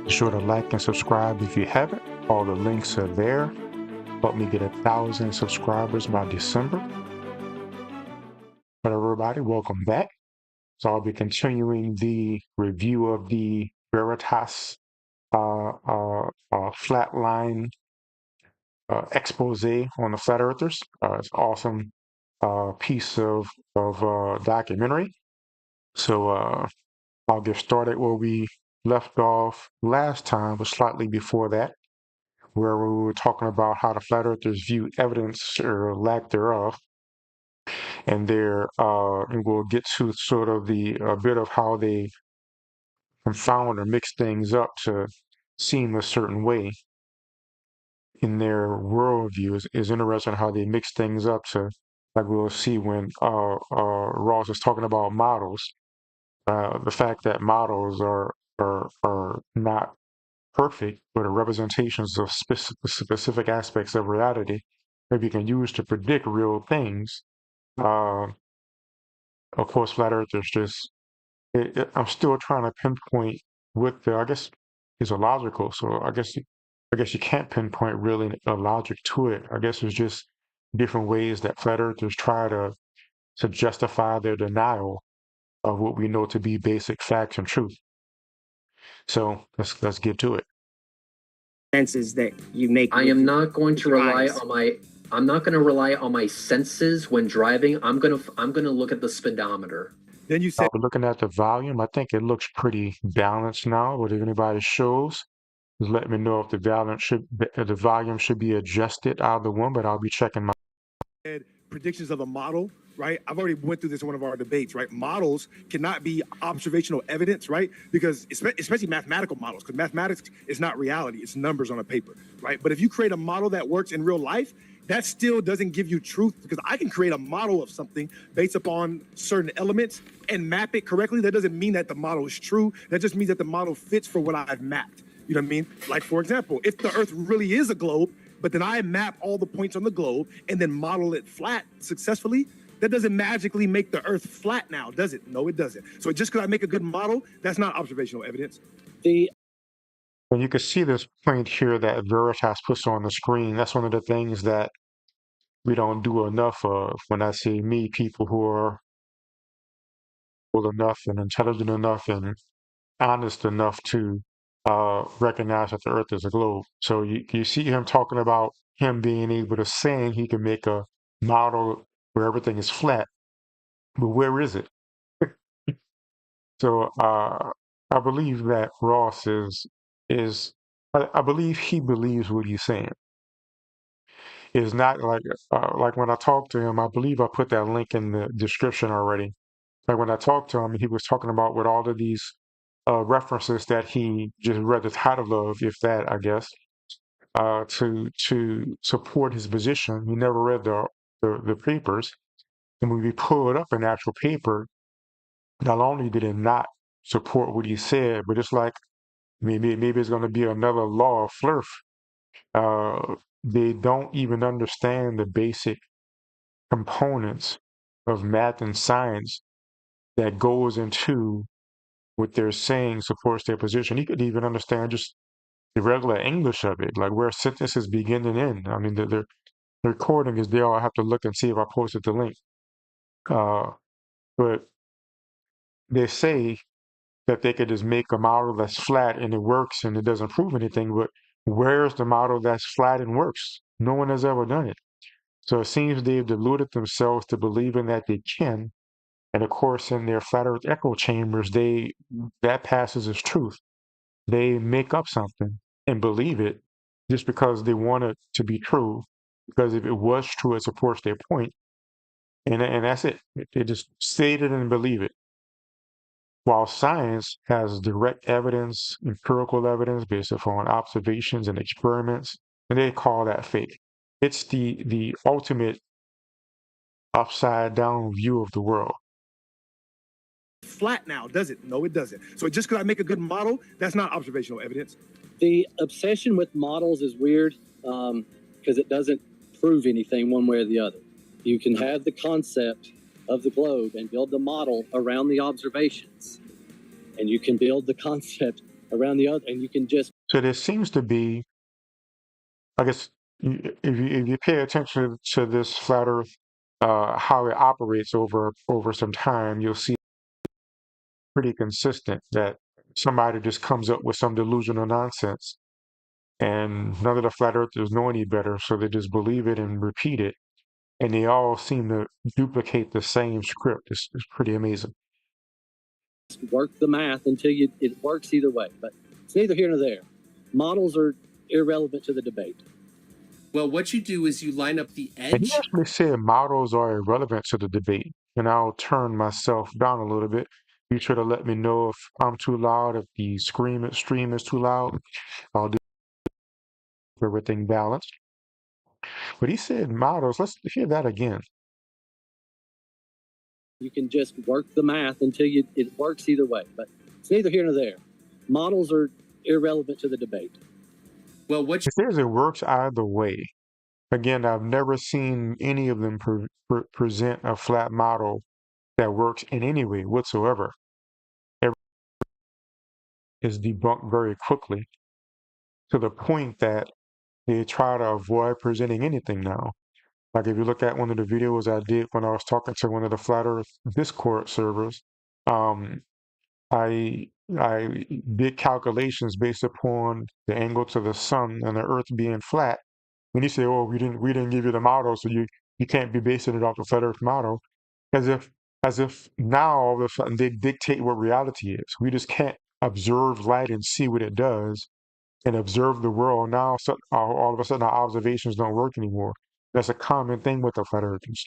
Be sure to like and subscribe if you haven't. All the links are there. Help me get 1,000 subscribers by December. But everybody, welcome back. So I'll be continuing the review of the Veritas Flatline expose on the flat earthers. It's an awesome piece of documentary. So I'll get started where we left off last time, but slightly before that, where we were talking about how the flat earthers view evidence or lack thereof, and and we'll get to sort of a bit of how they confound or mix things up to seem a certain way in their worldview. Is interesting how they mix things up to, like we'll see when Ross is talking about models. The fact that models are not perfect, but are representations of specific aspects of reality that you can use to predict real things. Uh, of course, flat earthers just. I'm still trying to pinpoint what I guess is illogical. So I guess you can't pinpoint really a logic to it. I guess it's just different ways that flat earthers try to justify their denial of what we know to be basic facts and truth. So let's get to it. Senses that you make. I am not going to rely on my. I'm not going to rely on my senses when driving. I'm gonna look at the speedometer. Then you said, looking at the volume, I think it looks pretty balanced now. But if anybody shows, just let me know if the volume should be adjusted either one. But I'll be checking my predictions of a model, right? I've already went through this in one of our debates, right? Models cannot be observational evidence, right? Because especially mathematical models, because mathematics is not reality, it's numbers on a paper, right? But if you create a model that works in real life, that still doesn't give you truth, because I can create a model of something based upon certain elements and map it correctly. That doesn't mean that the model is true. That just means that the model fits for what I've mapped. You know what I mean? Like, for example, if the Earth really is a globe, but then I map all the points on the globe and then model it flat successfully, that doesn't magically make the Earth flat now, does it? No, it doesn't. So just because I make a good model, that's not observational evidence. And you can see this point here that Veritas puts on the screen. That's one of the things that we don't do enough of. When I say me, people who are old enough and intelligent enough and honest enough to recognize that the Earth is a globe. So you see him talking about him being able to saying he can make a model where everything is flat, but where is it? So I believe that Ross is I believe he believes what he's saying. It's not like when I talked to him, I believe I put that link in the description already. Like when I talked to him, he was talking about with all of these references that he just read the title of, if that, I guess, to support his position. He never read the papers, and when we pulled up an actual paper, not only did it not support what he said, but it's like maybe it's going to be another law of Flurf. They don't even understand the basic components of math and science that goes into what they're saying supports their position. He could even understand just the regular English of it, like where sentences begin and end. I mean, the recording is there. I'll have to look and see if I posted the link. But they say that they could just make a model that's flat and it works and it doesn't prove anything. But where's the model that's flat and works? No one has ever done it. So it seems they've deluded themselves to believing that they can. And of course, in their flat earth echo chambers, that passes as truth. They make up something and believe it just because they want it to be true. Because if it was true, it supports their point. And that's it. They just state it and believe it. While science has direct evidence, empirical evidence based upon observations and experiments, and they call that fake. It's the ultimate upside down view of the world. Flat now, does it? No, it doesn't. So just because I make a good model, that's not observational evidence. The obsession with models is weird because it doesn't prove anything one way or the other. You can have the concept of the globe and build the model around the observations. And you can build the concept around the other, and you can just. So there seems to be, I guess, if you pay attention to this flat Earth, how it operates over some time, you'll see pretty consistent that somebody just comes up with some delusional nonsense, and none of the flat earthers know any better, so they just believe it and repeat it, and they all seem to duplicate the same script. It's pretty amazing. Work the math until it works either way, but it's neither here nor there. Models are irrelevant to the debate. Well, what you do is you line up the And edge. he actually said models are irrelevant to the debate, and I'll turn myself down a little bit. Be sure to let me know if I'm too loud, if the stream is too loud. I'll do everything balanced. But he said models. Let's hear that again. You can just work the math until it works either way, but it's neither here nor there. Models are irrelevant to the debate. Well, what It says it works either way. Again, I've never seen any of them present a flat model that works in any way whatsoever. It is debunked very quickly to the point that they try to avoid presenting anything now. Like if you look at one of the videos I did when I was talking to one of the Flat Earth Discord servers, I did calculations based upon the angle to the sun and the Earth being flat. When you say, "Oh, we didn't give you the model, so you can't be basing it off the flat Earth model," as if now all of a sudden they dictate what reality is. We just can't observe light and see what it does and observe the world. Now all of a sudden our observations don't work anymore. That's a common thing with the flat earthers.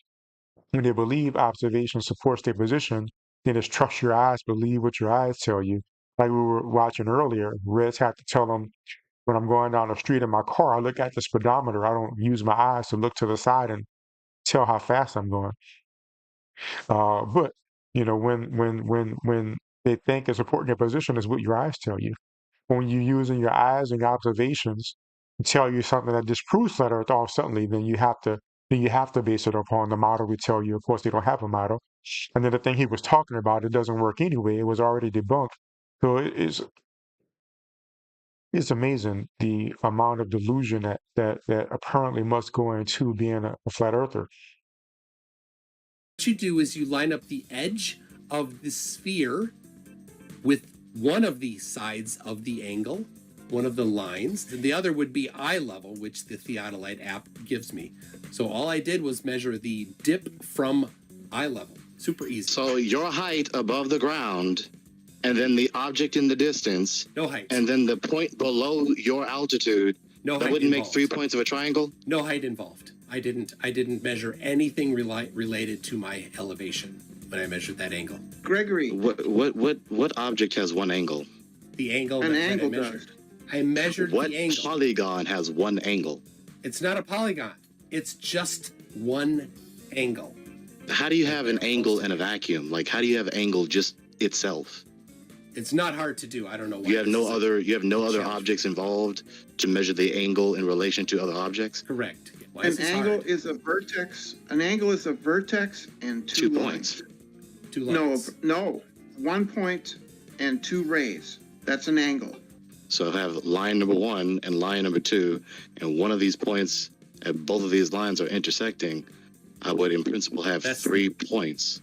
When they believe observation supports their position, then just trust your eyes, believe what your eyes tell you. Like we were watching earlier, Reds had to tell them when I'm going down the street in my car, I look at the speedometer. I don't use my eyes to look to the side and tell how fast I'm going. But when they think it's supporting their position is what your eyes tell you. When you're using your eyes and your observations to tell you something that disproves flat Earth, all suddenly then you have to base it upon the model we tell you. Of course, they don't have a model. And then the thing he was talking about, it doesn't work anyway. It was already debunked. So it's amazing the amount of delusion that apparently must go into being a flat earther. you do is you line up the edge of the sphere with one of the sides of the angle, one of the lines, and the other would be eye level, which the theodolite app gives me. So all I did was measure the dip from eye level. Super easy. So your height above the ground, and then the object in the distance, No height. and then the point below your altitude, No that height wouldn't make involved. 3 points of a triangle? No height involved. I didn't measure anything related to my elevation when I measured that angle. Gregory, What object has one angle? The angle an that angle I measured. does. I measured What the angle. polygon has one angle? It's not a polygon. It's just one angle. How do you have an angle in a vacuum? Like, how do you have angle just itself? It's not hard to do. I don't know why. You have no other challenge. objects involved to measure the angle in relation to other objects? Correct. Why An is this angle hard? is a vertex. An angle is a vertex and 2 lines. points. Two lines. No, 1 point and 2 rays. That's an angle. So I have line number 1 and line number 2, and one of these points, and both of these lines are intersecting. I would in principle have That's- 3 points.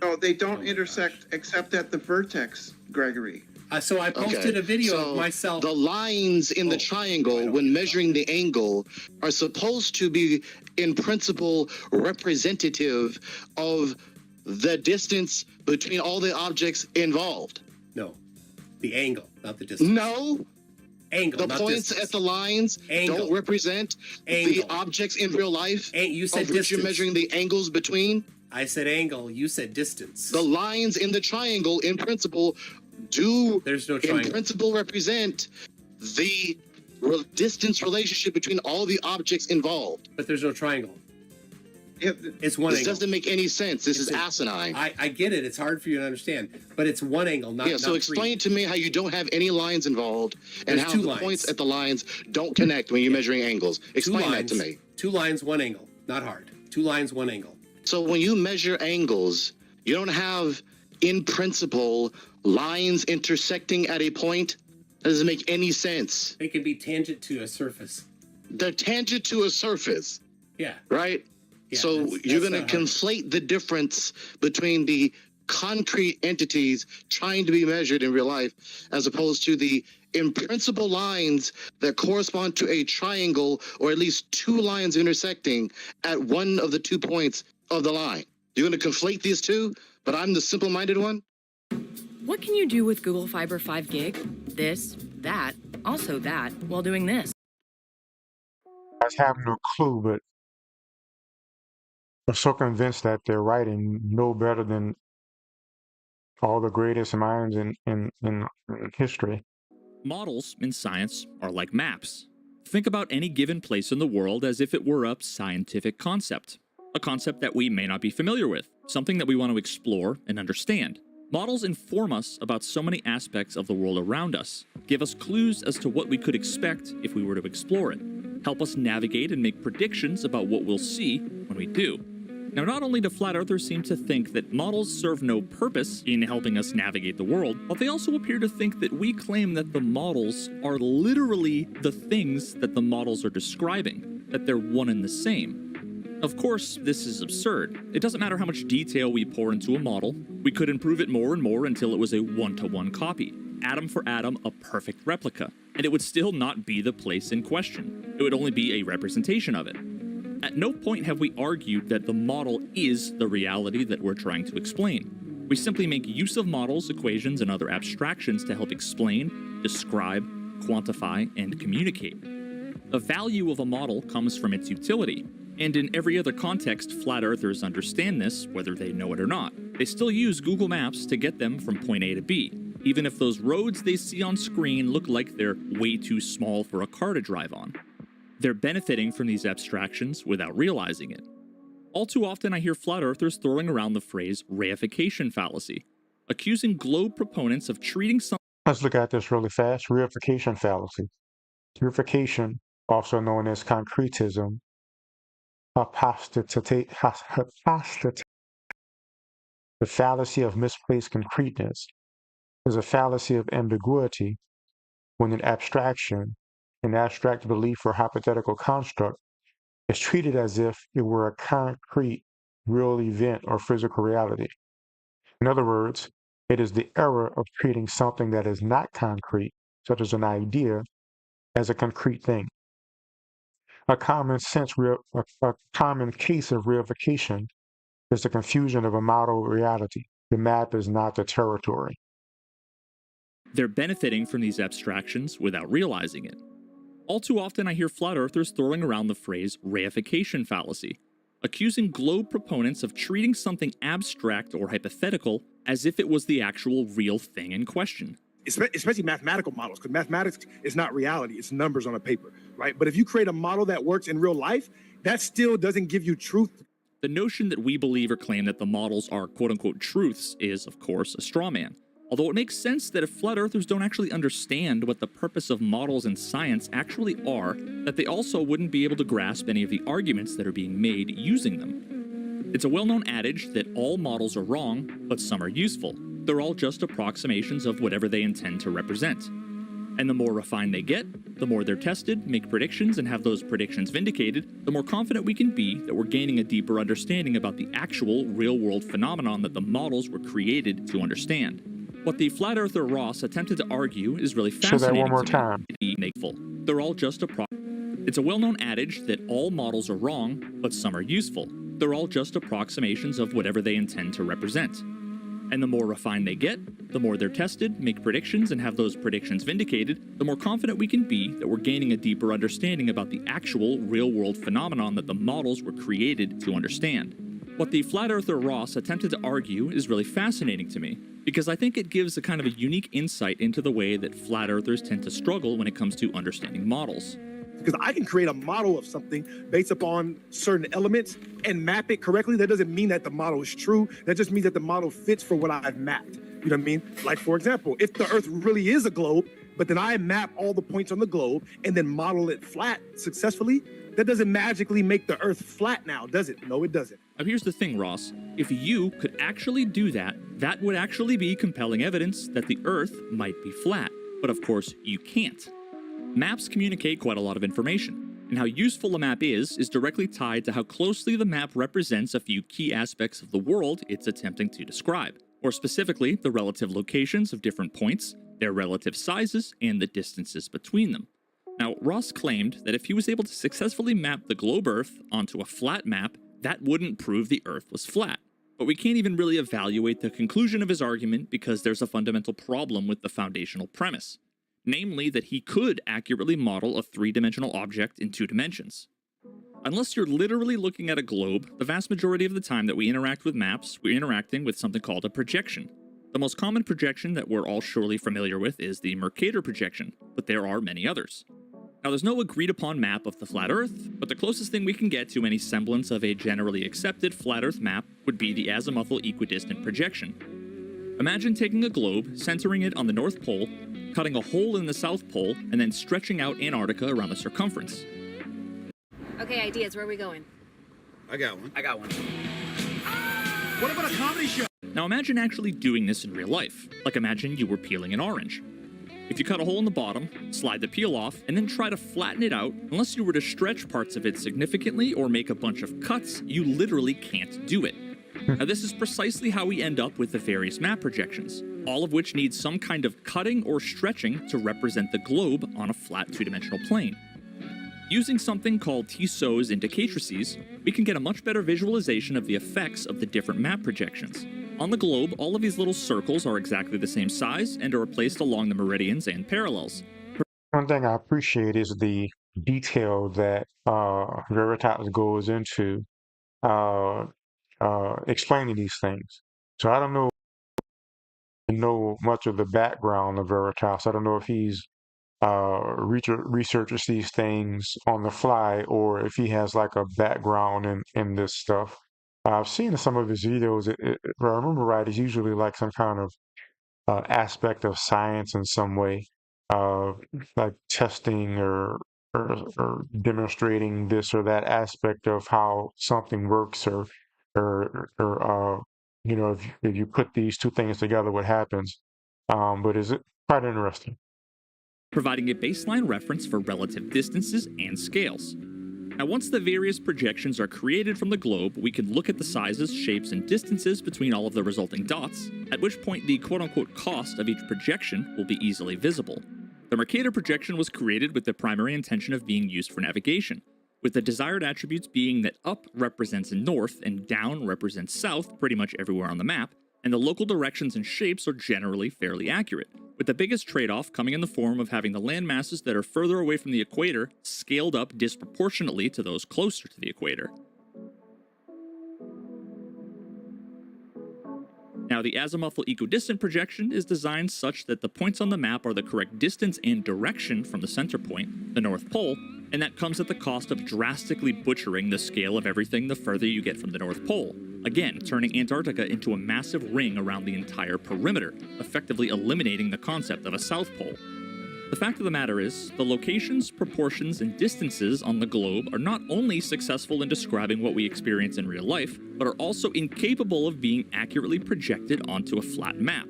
No, they don't Oh my intersect except at the vertex, Gregory. So I posted Okay, a video so of myself. The lines in the Oh, I triangle, don't when know. measuring the angle, are supposed to be, in principle, representative of the distance between all the objects involved. No, the angle, not the distance. No, Angle, the not points distance. at the lines Angle. don't represent Angle. the objects in real life. You said Of which you're distance. measuring the angles between. I said angle. You said distance. The lines in the triangle, in principle, do There's no in triangle. principle represent the distance relationship between all the objects involved. But there's no triangle. It, It's one This angle. doesn't make any sense. This It's is a- asinine. I get it. It's hard for you to understand, but it's one angle, not Yeah, so not explain to me how you don't have any lines involved and There's how two the lines. points at the lines don't connect when you're measuring angles. Two Explain lines, that to me. 2 lines, 1 angle. Not hard. 2 lines, 1 angle. So when you measure angles, you don't have, in principle, lines intersecting at a point. That doesn't make any sense. They can be tangent to a surface. They're tangent to a surface, Yeah. right? Yeah, So that's you're going not to hard. conflate the difference between the concrete entities trying to be measured in real life as opposed to the in principle lines that correspond to a triangle or at least two lines intersecting at one of the 2 points of the line. You're going to conflate these two, but I'm the simple-minded one? What can you do with Google Fiber 5 gig? This, that, also that, while doing this. I have no clue, but I'm so convinced that they're writing no better than all the greatest minds in history. Models in science are like maps. Think about any given place in the world as if it were a scientific concept. A concept that we may not be familiar with, something that we want to explore and understand. Models inform us about so many aspects of the world around us, give us clues as to what we could expect if we were to explore it, help us navigate and make predictions about what we'll see when we do. Now, not only do flat earthers seem to think that models serve no purpose in helping us navigate the world, but they also appear to think that we claim that the models are literally the things that the models are describing, that they're one and the same. Of course, this is absurd. It doesn't matter how much detail we pour into a model, we could improve it more and more until it was a one-to-one copy, atom for atom, a perfect replica, and it would still not be the place in question. It would only be a representation of it. At no point have we argued that the model is the reality that we're trying to explain. We simply make use of models, equations, and other abstractions to help explain, describe, quantify, and communicate. The value of a model comes from its utility, and in every other context, flat earthers understand this, whether they know it or not. They still use Google Maps to get them from point A to B, even if those roads they see on screen look like they're way too small for a car to drive on. They're benefiting from these abstractions without realizing it. All too often I hear flat earthers throwing around the phrase reification fallacy, accusing globe proponents of treating something. Let's look at this really fast. Reification fallacy. Reification, also known as concretism, apostatate, the fallacy of misplaced concreteness, is a fallacy of ambiguity when an abstract belief or hypothetical construct is treated as if it were a concrete, real event or physical reality. In other words, it is the error of treating something that is not concrete, such as an idea, as a concrete thing. A common case of reification is the confusion of a model reality. The map is not the territory. They're benefiting from these abstractions without realizing it. All too often I hear flat earthers throwing around the phrase reification fallacy, accusing globe proponents of treating something abstract or hypothetical as if it was the actual real thing in question. Especially mathematical models, because mathematics is not reality, it's numbers on a paper, right? But if you create a model that works in real life, that still doesn't give you truth. The notion that we believe or claim that the models are quote-unquote truths is, of course, a straw man. Although it makes sense that if flat earthers don't actually understand what the purpose of models in science actually are, that they also wouldn't be able to grasp any of the arguments that are being made using them. It's a well-known adage that all models are wrong, but some are useful. They're all just approximations of whatever they intend to represent. And the more refined they get, the more they're tested, make predictions, and have those predictions vindicated, the more confident we can be that we're gaining a deeper understanding about the actual real-world phenomenon that the models were created to understand. What the flat earther Ross attempted to argue is really fascinating. Say that one more time. They're all just It's a well-known adage that all models are wrong, but some are useful. They're all just approximations of whatever they intend to represent. And the more refined they get, the more they're tested, make predictions, and have those predictions vindicated, the more confident we can be that we're gaining a deeper understanding about the actual real-world phenomenon that the models were created to understand. What the flat earther Ross attempted to argue is really fascinating to me, because I think it gives a kind of a unique insight into the way that flat earthers tend to struggle when it comes to understanding models. Because I can create a model of something based upon certain elements and map it correctly. That doesn't mean that the model is true. That just means that the model fits for what I've mapped. You know what I mean? Like, for example, if the Earth really is a globe, but then I map all the points on the globe and then model it flat successfully, that doesn't magically make the Earth flat now, does it? No, it doesn't. Now here's the thing, Ross. If you could actually do that, that would actually be compelling evidence that the Earth might be flat. but of course you can't. Maps communicate quite a lot of information, and how useful a map is directly tied to how closely the map represents a few key aspects of the world it's attempting to describe, or specifically the relative locations of different points, their relative sizes, and the distances between them. Now, Ross claimed that if he was able to successfully map the globe Earth onto a flat map, that wouldn't prove the Earth was flat. But we can't even really evaluate the conclusion of his argument because there's a fundamental problem with the foundational premise. Namely that he could accurately model a three-dimensional object in 2 dimensions. Unless you're literally looking at a globe, the vast majority of the time that we interact with maps, we're interacting with something called a projection. The most common projection that we're all surely familiar with is the Mercator projection, but there are many others. Now, there's no agreed-upon map of the flat Earth, but the closest thing we can get to any semblance of a generally accepted flat Earth map would be the azimuthal equidistant projection. Imagine taking a globe, centering it on the North Pole, cutting a hole in the South Pole, and then stretching out Antarctica around the circumference. Okay, ideas, where are we going? I got one. What about a comedy show? Now imagine actually doing this in real life. Like imagine you were peeling an orange. If you cut a hole in the bottom, slide the peel off, and then try to flatten it out, unless you were to stretch parts of it significantly or make a bunch of cuts, you literally can't do it. Now this is precisely how we end up with the various map projections, all of which need some kind of cutting or stretching to represent the globe on a flat 2-dimensional plane. Using something called Tissot's indicatrices, we can get a much better visualization of the effects of the different map projections. On the globe, all of these little circles are exactly the same size and are placed along the meridians and parallels. One thing I appreciate is the detail that Veritas goes into explaining these things. So I don't know much of the background of Veritas. I don't know if he's researches these things on the fly or if he has like a background in this stuff. I've seen some of his videos. If I remember right, it's usually like some kind of aspect of science in some way, uh, like testing or demonstrating this or that aspect of how something works, or you know, if you put these two things together, what happens? But is it quite interesting? Providing a baseline reference for relative distances and scales. Now, once the various projections are created from the globe, we can look at the sizes, shapes, and distances between all of the resulting dots, at which point the quote-unquote cost of each projection will be easily visible. The Mercator projection was created with the primary intention of being used for navigation, with the desired attributes being that up represents north and down represents south pretty much everywhere on the map, and the local directions and shapes are generally fairly accurate, with the biggest trade-off coming in the form of having the land masses that are further away from the equator scaled up disproportionately to those closer to the equator. Now, the azimuthal equidistant projection is designed such that the points on the map are the correct distance and direction from the center point, the North Pole, and that comes at the cost of drastically butchering the scale of everything the further you get from the North Pole. Again, turning Antarctica into a massive ring around the entire perimeter, effectively eliminating the concept of a South Pole. The fact of the matter is, the locations, proportions, and distances on the globe are not only successful in describing what we experience in real life, but are also incapable of being accurately projected onto a flat map.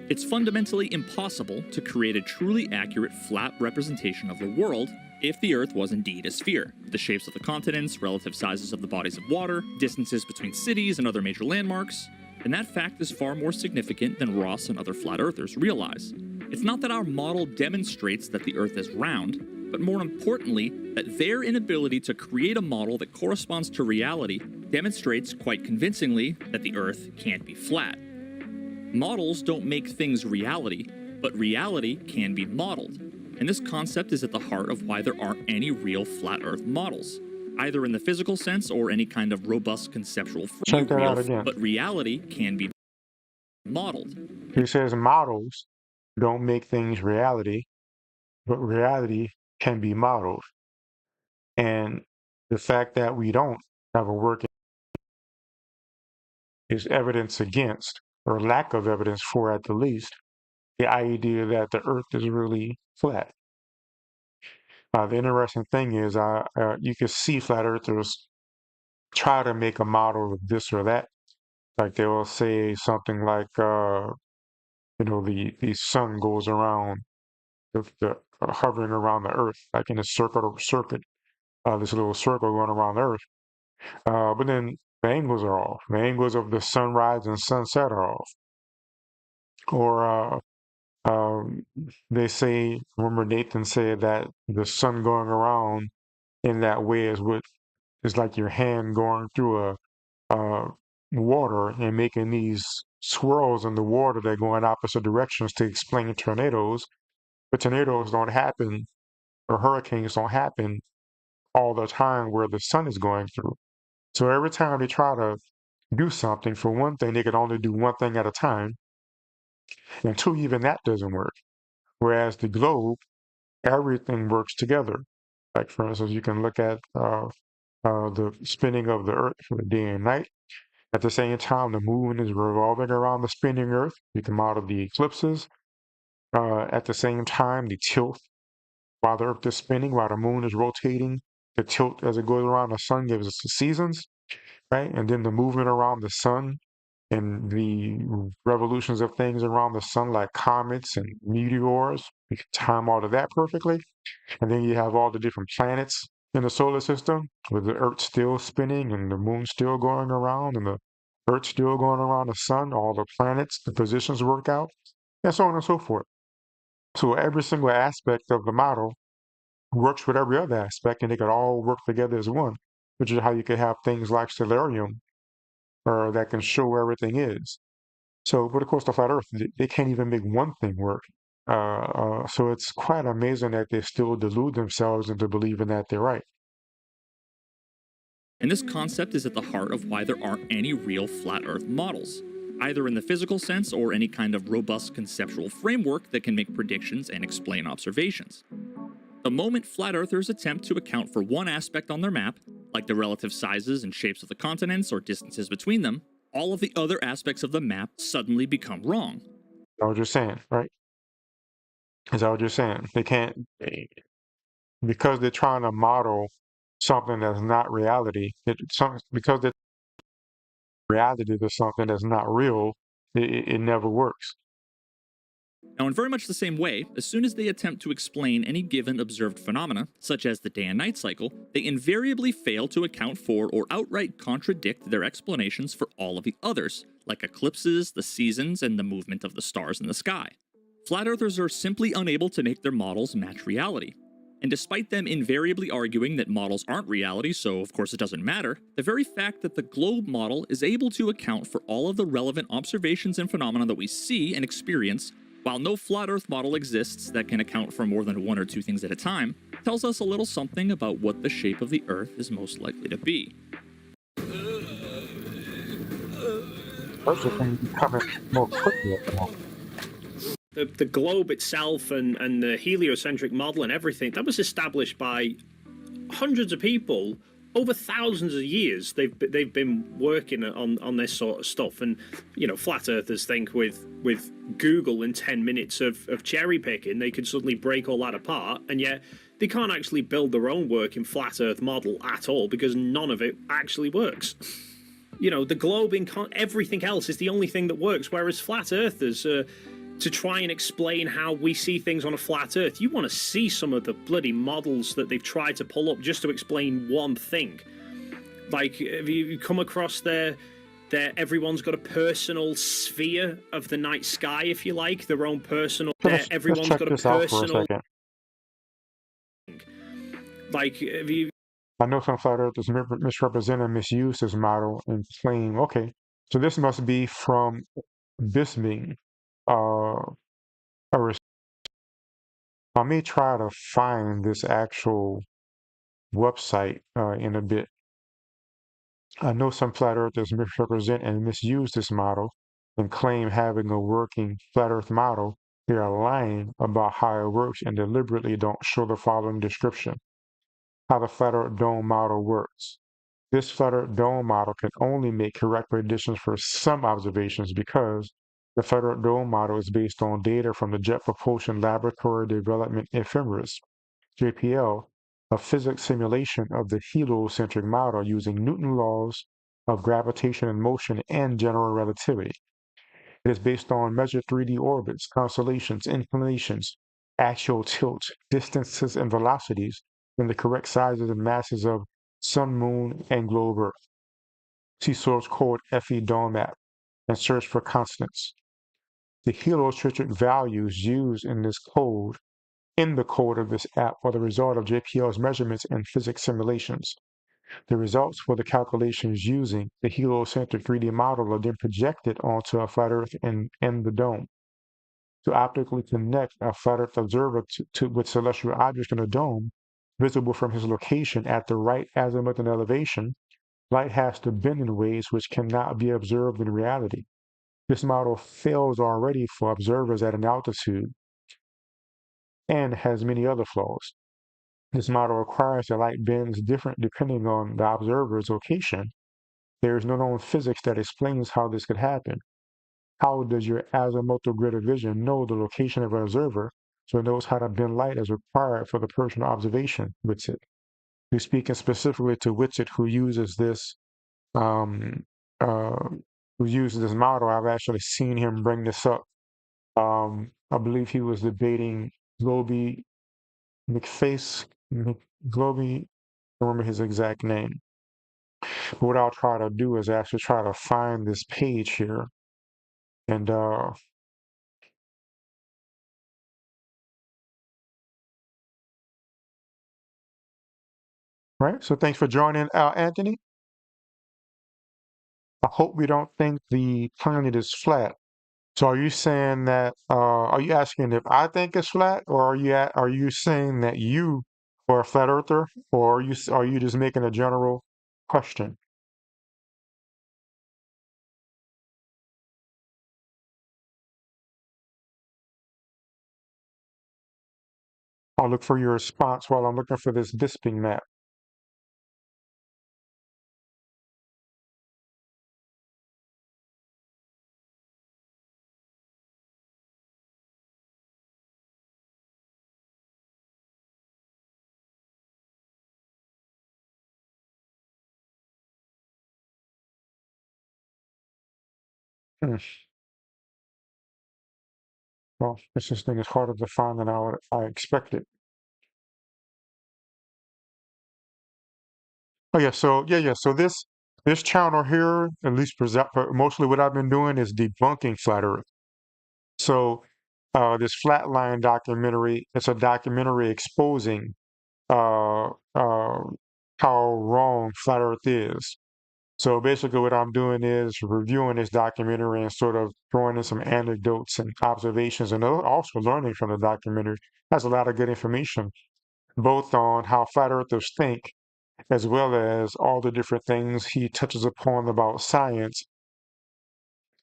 It's fundamentally impossible to create a truly accurate flat representation of the world if the Earth was indeed a sphere. The shapes of the continents, relative sizes of the bodies of water, distances between cities and other major landmarks, and that fact is far more significant than Ross and other flat earthers realize. It's not that our model demonstrates that the Earth is round, but more importantly, that their inability to create a model that corresponds to reality demonstrates quite convincingly that the Earth can't be flat. Models don't make things reality, but reality can be modeled. And this concept is at the heart of why there aren't any real flat Earth models, either in the physical sense or any kind of robust conceptual Check that out again. But reality can be modeled. He says models don't make things reality, but reality can be modeled. And the fact that we don't have a working is evidence against, or lack of evidence for at the least, the idea that the Earth is really flat. The interesting thing is, you can see flat earthers try to make a model of this or that. Like they will say something like, the sun goes around hovering around the Earth, like in a circuit, this little circle going around the Earth. But then the angles are off. The angles of the sunrise and sunset are off. Or they say, remember Nathan said that the sun going around in that way is like your hand going through water and making these swirls in the water that go in opposite directions to explain tornadoes. But tornadoes don't happen, or hurricanes don't happen all the time where the sun is going through. So every time they try to do something, for one thing, they can only do one thing at a time. And two, even that doesn't work. Whereas the globe, everything works together. Like, for instance, you can look at the spinning of the Earth for the day and night. At the same time, the moon is revolving around the spinning Earth. You can model the eclipses. At the same time, the tilt while the Earth is spinning, while the moon is rotating, the tilt as it goes around the sun gives us the seasons, right? And then the movement around the sun and the revolutions of things around the sun, like comets and meteors. We can time all of that perfectly. And then you have all the different planets in the solar system, with the Earth still spinning and the moon still going around and the Earth still going around the sun, all the planets, the positions work out, and so on and so forth. So every single aspect of the model works with every other aspect, and they could all work together as one, which is how you could have things like Stellarium, or that can show where everything is. So, but of course, the flat Earth, they can't even make one thing work. So it's quite amazing that they still delude themselves into believing that they're right. And this concept is at the heart of why there aren't any real flat Earth models, either in the physical sense or any kind of robust conceptual framework that can make predictions and explain observations. The moment flat earthers attempt to account for one aspect on their map, like the relative sizes and shapes of the continents or distances between them, all of the other aspects of the map suddenly become wrong. Is that what you're saying, right? Is that what you're saying? They can't, because they're trying to model something that's not reality, because the reality to something that's not real, it never works. Now, in very much the same way, as soon as they attempt to explain any given observed phenomena, such as the day and night cycle, they invariably fail to account for or outright contradict their explanations for all of the others, like eclipses, the seasons, and the movement of the stars in the sky. Flat earthers are simply unable to make their models match reality. And despite them invariably arguing that models aren't reality, so of course it doesn't matter, the very fact that the globe model is able to account for all of the relevant observations and phenomena that we see and experience, while no flat Earth model exists that can account for more than one or two things at a time, tells us a little something about what the shape of the Earth is most likely to be. The globe itself and the heliocentric model and everything, that was established by hundreds of people over thousands of years. They've been working on this sort of stuff, and flat earthers think with Google in 10 minutes of cherry picking they could suddenly break all that apart, and yet they can't actually build their own working flat earth model at all because none of it actually works. The globe in everything else is the only thing that works, whereas flat earthers to try and explain how we see things on a flat earth, you want to see some of the bloody models that they've tried to pull up just to explain one thing. Like, have you come across their everyone's got a personal sphere of the night sky, if you like, their own personal, everyone's got a personal, like, have you... I know some flat earthers misrepresent and misuse this model and claim, okay, so this must be from this being. I may try to find this actual website in a bit. I know some flat earthers misrepresent and misuse this model and claim having a working flat earth model. They are lying about how it works and deliberately don't show the following description. How the flat earth dome model works. This flat earth dome model can only make correct predictions for some observations because the flat earth dome model is based on data from the Jet Propulsion Laboratory Development Ephemeris, JPL, a physics simulation of the heliocentric model using Newton's laws of gravitation and motion and general relativity. It is based on measured 3D orbits, constellations, inclinations, actual tilt, distances, and velocities in the correct sizes and masses of Sun, Moon, and globe Earth. See source code FE DOM map and search for constants. The heliocentric values used in this code, in the code of this app, are the result of JPL's measurements and physics simulations. The results for the calculations using the heliocentric 3D model are then projected onto a flat Earth in the dome. To optically connect a flat Earth observer with celestial objects in a dome, visible from his location at the right azimuth and elevation, light has to bend in ways which cannot be observed in reality. This model fails already for observers at an altitude and has many other flaws. This model requires that light bends different depending on the observer's location. There is no known physics that explains how this could happen. How does your azimuthal grid of vision know the location of an observer so it knows how to bend light as required for the personal observation? Witsit. We're speaking specifically to Witsit, who uses this model. I've actually seen him bring this up. I believe he was debating Globy McFace. Globy, I don't remember his exact name. But what I'll try to do is actually try to find this page here and right. So thanks for joining, Anthony. I hope we don't think the planet is flat. So are you saying that? Are you asking if I think it's flat, or are you saying that you are a flat earther, or are you just making a general question? I'll look for your response while I'm looking for this Bisping map. Hmm. Well, this thing is harder to find than I expected. Oh yeah, so yeah. So this channel here, at least mostly what I've been doing is debunking flat Earth. So this Flatline documentary, it's a documentary exposing uh, uh, how wrong flat Earth is. So basically, what I'm doing is reviewing this documentary and sort of throwing in some anecdotes and observations, and also learning from the documentary. Has a lot of good information, both on how flat earthers think, as well as all the different things he touches upon about science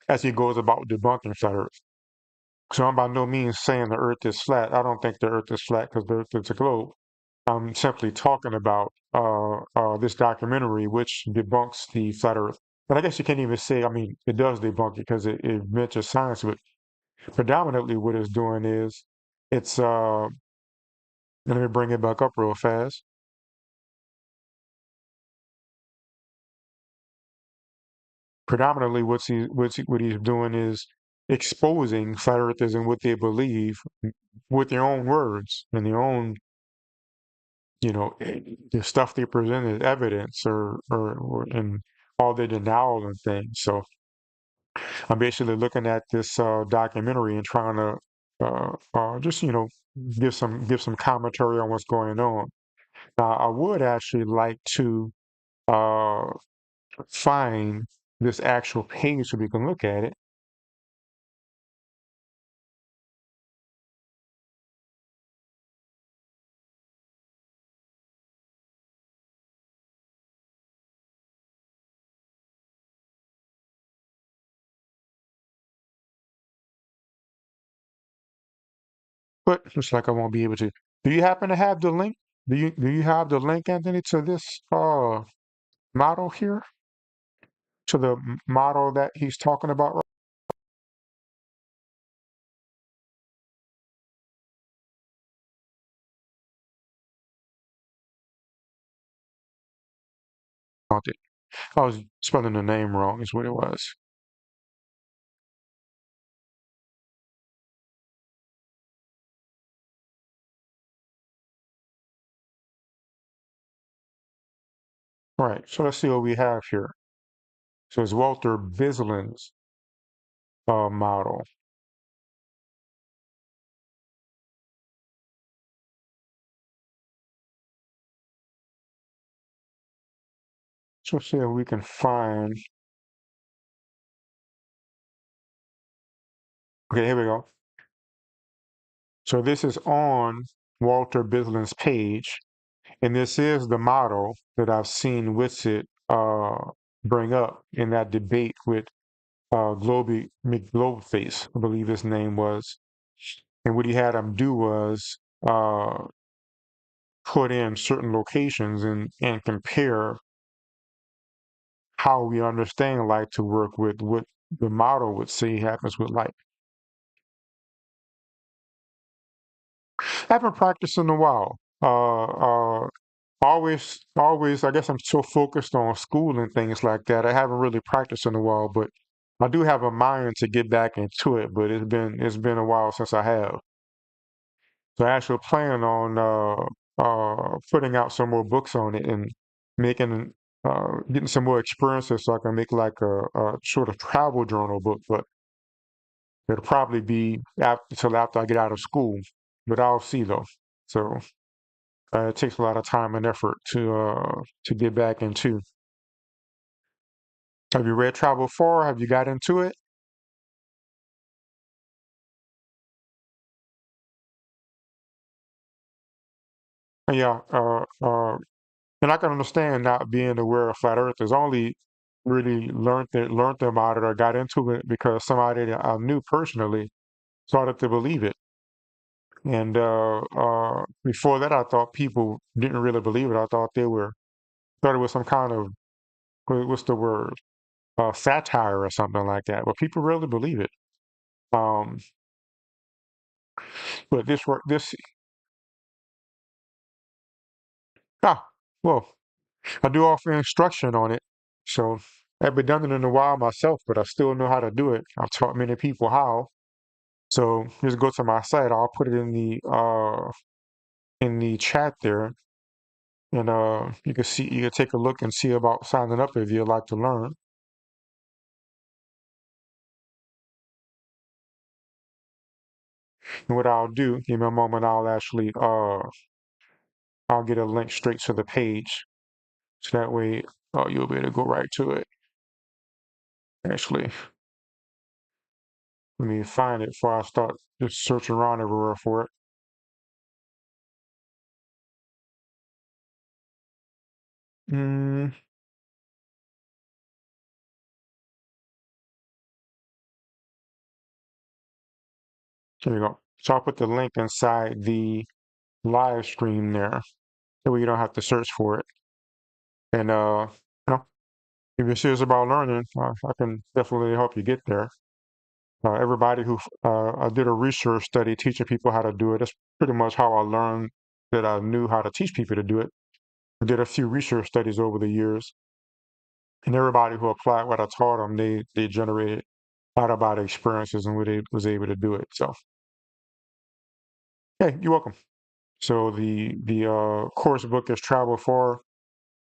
as he goes about debunking flat Earth. So I'm by no means saying the Earth is flat. I don't think the Earth is flat because the Earth is a globe. I'm simply talking about this documentary, which debunks the flat Earth. But I guess you can't even say, I mean, it does debunk it because it mentions science, but predominantly what it's doing is it's, let me bring it back up real fast. Predominantly what he's doing is exposing flat earthers and what they believe with their own words and their own, the stuff they present as evidence or and all the denial and things. So I'm basically looking at this documentary and trying to just give some commentary on what's going on. Now, I would actually like to uh, find this actual page so we can look at it. But looks like I won't be able to. Do you happen to have the link? Do you have the link, Anthony, to this model here? To the model that he's talking about? I was spelling the name wrong, is what it was. All right, so let's see what we have here. So it's Walter Bislin's model. So let's see if we can find. Okay, here we go. So this is on Walter Bislin's page, and this is the model that I've seen Witsit bring up in that debate with Globy McGlobeface, I believe his name was. And what he had him do was put in certain locations and compare how we understand light to work with what the model would say happens with light. I haven't practiced in a while. Always, I guess I'm so focused on school and things like that. I haven't really practiced in a while, but I do have a mind to get back into it, but it's been a while since I have. So I actually plan on putting out some more books on it and making getting some more experiences so I can make like a sort of travel journal book, but it'll probably be until after I get out of school. But I'll see though. So it takes a lot of time and effort to get back into. Have you read Travel Far? Have you got into it? Yeah, and I can understand not being aware of flat earthers. Only really learned about it or got into it because somebody that I knew personally started to believe it. And before that, I thought people didn't really believe it. I thought it was some kind of what's the word, satire or something like that. But people really believe it. Um, but this ah well, I do offer instruction on it. So I've been done it in a while myself, but I still know how to do it. I've taught many people how. So just go to my site. I'll put it in the chat there, and you can take a look and see about signing up if you'd like to learn. And what I'll do, give me a moment, I'll get a link straight to the page, so that way you'll be able to go right to it. Actually, let me find it before I start just searching around everywhere for it. Mm, here we go. So I'll put the link inside the live stream there. That way you don't have to search for it. And if you're serious about learning, I can definitely help you get there. Everybody who I did a research study teaching people how to do it. That's pretty much how I learned that I knew how to teach people to do it. I did a few research studies over the years, and everybody who applied what I taught them, they generated out about experiences and they was able to do it. So, hey, you're welcome. So the course book is Travel Far,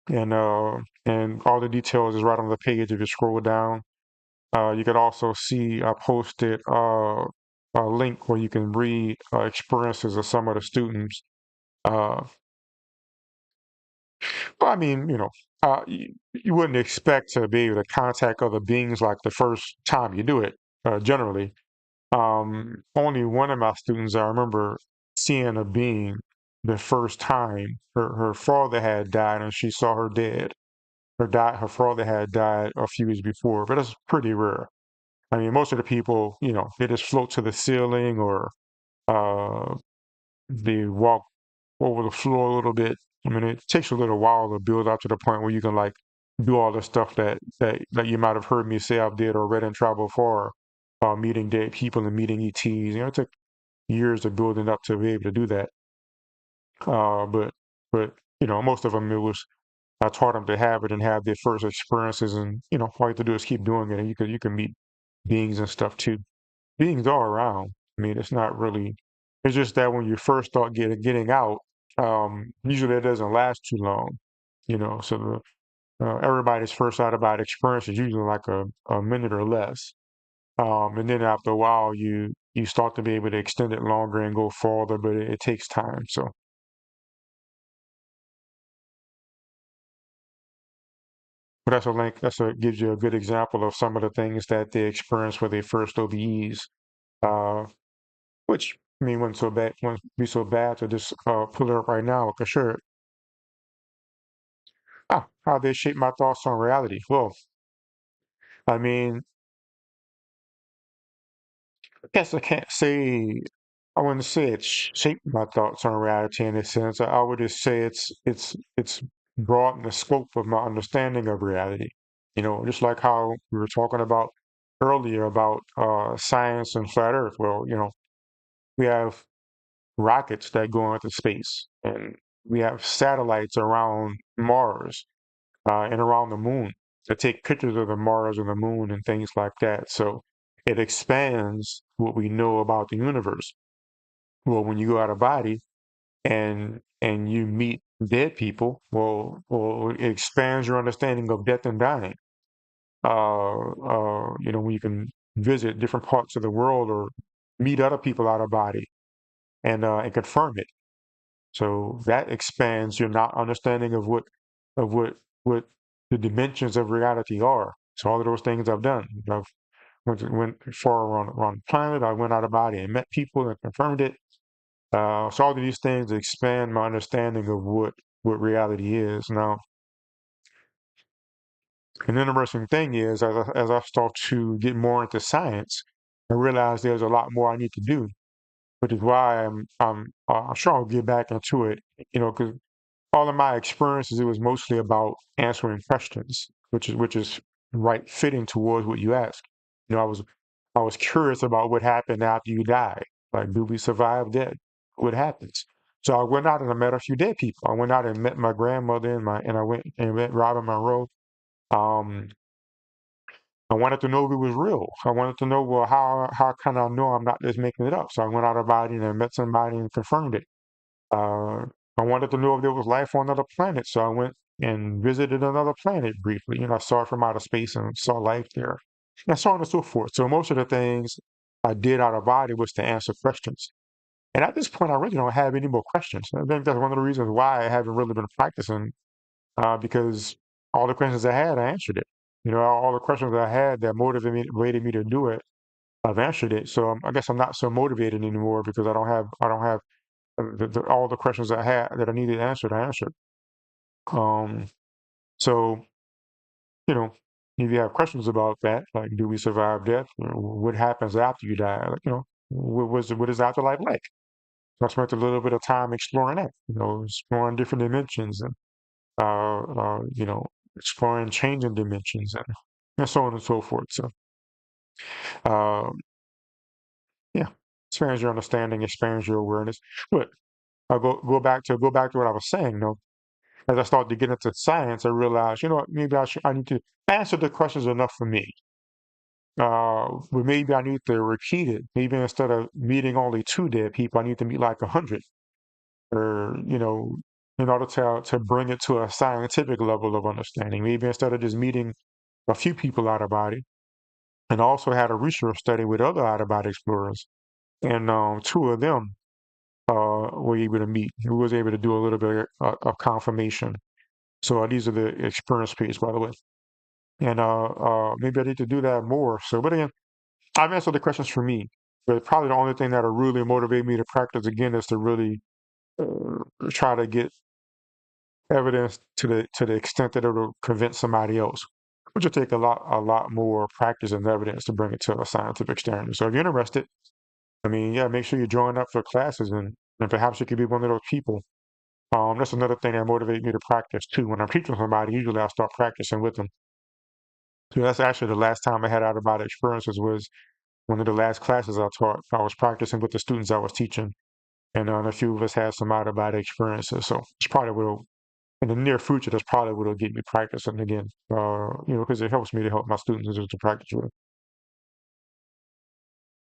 and all the details is right on the page if you scroll down. You could also see I posted a link where you can read experiences of some of the students. Uh, well, I mean, you wouldn't expect to be able to contact other beings like the first time you do it, generally. Only one of my students, I remember seeing a being the first time. Her father had died and she saw her dead. Her father had died a few years before, but it's pretty rare. I mean, most of the people, they just float to the ceiling or uh, they walk over the floor a little bit. I mean, it takes a little while to build up to the point where you can like do all the stuff that you might have heard me say I've did or read and travel for, meeting dead people and meeting ETs. It took years of building up to be able to do that. But most of them I taught them to have it and have their first experiences, and all you have to do is keep doing it, and you can meet beings and stuff too. Beings are around. I mean, it's not really. It's just that when you first start getting out, usually it doesn't last too long. So everybody's first out-of-body experience is usually like a minute or less. And then after a while, you start to be able to extend it longer and go farther, but it takes time. So. But that's a link. Gives you a good example of some of the things that they experienced with their first OBEs, which I mean, wouldn't be so bad to just pull it up right now. Cause sure, how they shape my thoughts on reality. Well, I mean, I guess I can't say. I wouldn't say it shaped my thoughts on reality in a sense. I would just say it's broadened the scope of my understanding of reality. You know, just like how we were talking about earlier about science and flat Earth. Well, you know, we have rockets that go into space, and we have satellites around Mars and around the moon that take pictures of the Mars and the moon and things like that. So it expands what we know about the universe. Well, when you go out of body and you meet dead people, well, it expands your understanding of death and dying. You know, when you can visit different parts of the world or meet other people out of body and confirm it. So that expands your not understanding of what the dimensions of reality are. So all of those things I've done. I've went far around the planet. I went out of body and met people and confirmed it. So all of these things expand my understanding of what reality is. Now, an interesting thing is, as I start to get more into science, I realize there's a lot more I need to do, which is why I'm sure I'll get back into it. You know, because all of my experiences, it was mostly about answering questions, which is right fitting towards what you asked. You know, I was curious about what happened after you die. Like, do we survive death? What happens? So I went out and I met a few dead people. I went out and met my grandmother and I went and met Robin Monroe. Um, I wanted to know if it was real. I wanted to know, well, how can I know I'm not just making it up? So I went out of body and I met somebody and confirmed it. Uh, I wanted to know if there was life on another planet, so I went and visited another planet briefly. You know, I saw it from outer space and saw life there, and so on and so forth. So most of the things I did out of body was to answer questions. And at this point, I really don't have any more questions. I think that's one of the reasons why I haven't really been practicing, because all the questions I had, I answered it. You know, all the questions I had that motivated me to do it, I've answered it. So I guess I'm not so motivated anymore because I don't have all the questions I had that I needed answered, I answered. Um, so, you know, if you have questions about that, like do we survive death? You know, what happens after you die? Like, you know, what is afterlife like? So I spent a little bit of time exploring that, you know, exploring different dimensions and you know, exploring changing dimensions and so on and so forth. So uh, yeah, expands your understanding, expands your awareness. But I'll go back to what I was saying though. As I started to get into science, I realized, you know what, maybe I need to answer the questions enough for me. But maybe I need to repeat it. Maybe instead of meeting only two dead people, I need to meet like 100, or you know, in order to bring it to a scientific level of understanding. Maybe instead of just meeting a few people out of body, and I also had a research study with other out of body explorers, and two of them were able to meet. Who was able to do a little bit of confirmation. So these are the experience piece, by the way. And maybe I need to do that more. So, but again, I've answered the questions for me. But probably the only thing that'll really motivate me to practice again is to really try to get evidence to the extent that it'll convince somebody else, which will take a lot more practice and evidence to bring it to a scientific standard. So if you're interested, I mean, yeah, make sure you join up for classes and perhaps you could be one of those people. That's another thing that motivates me to practice too. When I'm teaching somebody, usually I start practicing with them. So that's actually the last time I had out of body experiences was one of the last classes I taught. I was practicing with the students I was teaching, and a few of us had some out of body experiences. So it's probably will in the near future. That's probably what'll get me practicing again. You know, because it helps me to help my students just to practice with.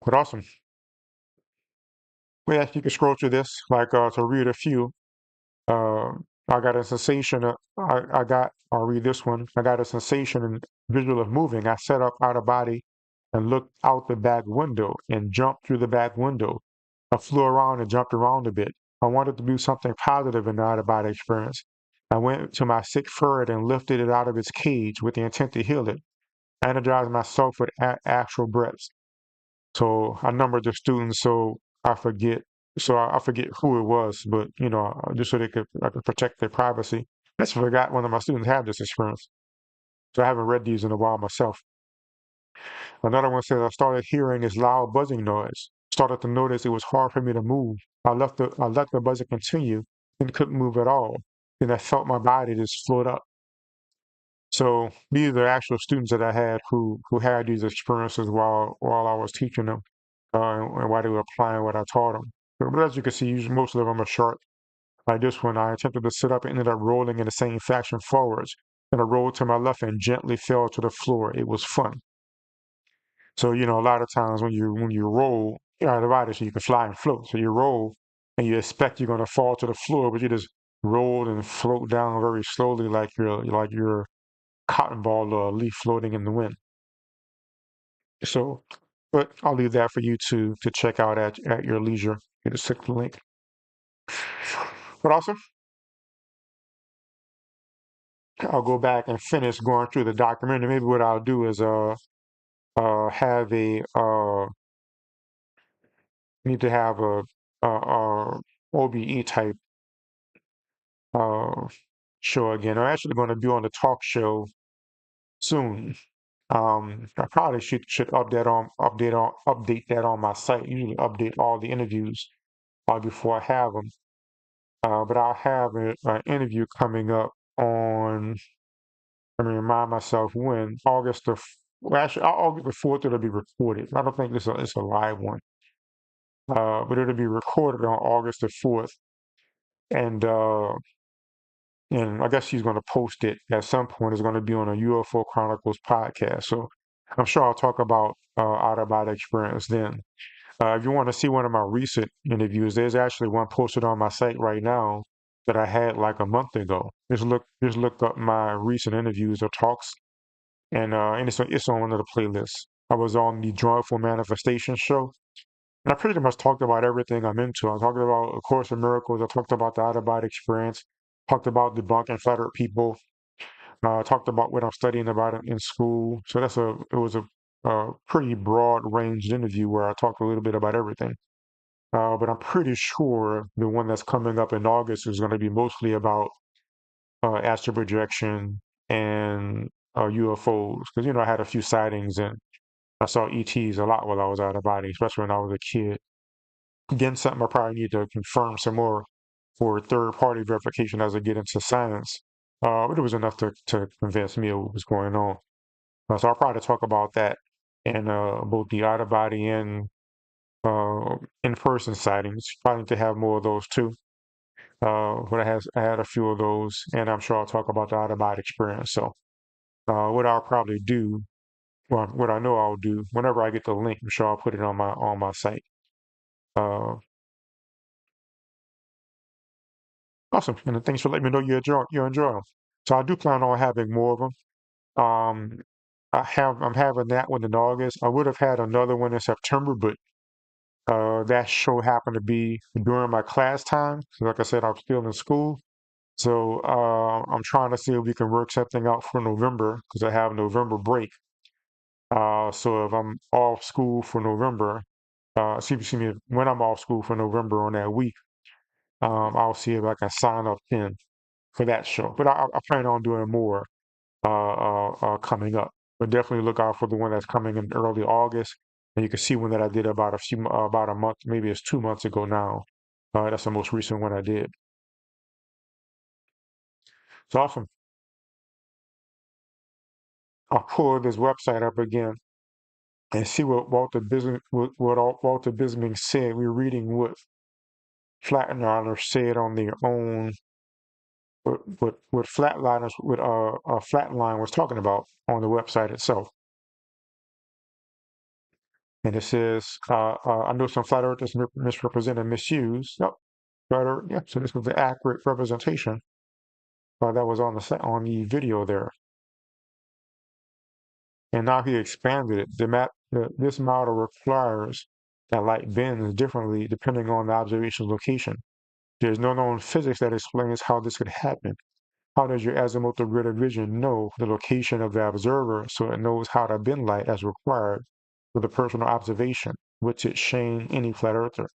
But awesome. Well, yeah, you can scroll through this, like to read a few. Uh, I got a sensation of, I'll read this one. I got a sensation and visual of moving. I sat up out of body and looked out the back window and jumped through the back window. I flew around and jumped around a bit. I wanted to do something positive in the out of body experience. I went to my sick ferret and lifted it out of its cage with the intent to heal it. I energized myself with actual breaths. So I numbered the students so I forget. I forget who it was, but just so I could protect their privacy. I just forgot one of my students had this experience. So I haven't read these in a while myself. Another one says I started hearing this loud buzzing noise. Started to notice it was hard for me to move. I let the buzzing continue and couldn't move at all. Then I felt my body just float up. So these are actual students that I had who had these experiences while I was teaching them, and while they were applying what I taught them. But as you can see, most of them are short. Like this one, I attempted to sit up and ended up rolling in the same fashion forwards. And I rolled to my left and gently fell to the floor. It was fun. So a lot of times when you roll, you're out of body, so you can fly and float. So you roll and you expect you're going to fall to the floor, but you just roll and float down very slowly, like you're cotton ball or a leaf floating in the wind. So, but I'll leave that for you to check out at your leisure. You just click the link. But also, I'll go back and finish going through the documentary. Maybe what I'll do is have a need to have a OBE type uh show again. I'm actually going to be on the talk show soon. I probably should update that on my site. Usually update all the interviews before I have them. But I'll have an interview coming up on. Let me remind myself when well, actually August the 4th it'll be recorded. I don't think it's a live one, but it'll be recorded on August the 4th, and I guess she's going to post it at some point. It's going to be on a UFO Chronicles podcast. So I'm sure I'll talk about out of body experience then. If you want to see one of my recent interviews, there's actually one posted on my site right now that I had like a month ago. Just look up my recent interviews or talks, and it's on one of the playlists. I was on the Joyful Manifestation show, and I pretty much talked about everything I'm into. I talked about A Course in Miracles. I talked about the out of body experience. Talked about debunking flat earth people. Talked about what I'm studying about in school. So it was a pretty broad ranged interview where I talked a little bit about everything. But I'm pretty sure the one that's coming up in August is going to be mostly about astral projection and UFOs. Because I had a few sightings and I saw ETs a lot while I was out of body, especially when I was a kid. Again, something I probably need to confirm some more for third-party verification as I get into science. But it was enough to convince me of what was going on. So I'll probably talk about that and both the out-of-body and in-person sightings. Probably need to have more of those too. But I had a few of those, and I'm sure I'll talk about the out-of-body experience. So what I'll probably do, well, what I know I'll do, whenever I get the link, I'm sure I'll put it on my site. Awesome, and thanks for letting me know you enjoy them. So I do plan on having more of them. I'm having that one in August. I would have had another one in September, but that show happened to be during my class time. So like I said, I'm still in school. So I'm trying to see if we can work something out for November because I have November break. So if I'm off school for November, excuse me, when I'm off school for November on that week, I'll see if I can sign up then for that show. But I plan on doing more coming up. But definitely look out for the one that's coming in early August. And you can see one that I did about a month, maybe it's 2 months ago now. That's the most recent one I did. It's awesome. I'll pull this website up again and see what Walter Bismarck said. We're reading what Flatliners said on their own. What Flatline was talking about on the website itself. And it says, I know some flat earthers misrepresent and misuse. Yep, flat earth, yeah, so this was the accurate representation. that was on the video there. And now he expanded it. This model requires that light bends differently depending on the observation location. There's no known physics that explains how this could happen. How does your azimuthal grid of vision know the location of the observer so it knows how to bend light as required for the personal observation, which it shame any flat earther?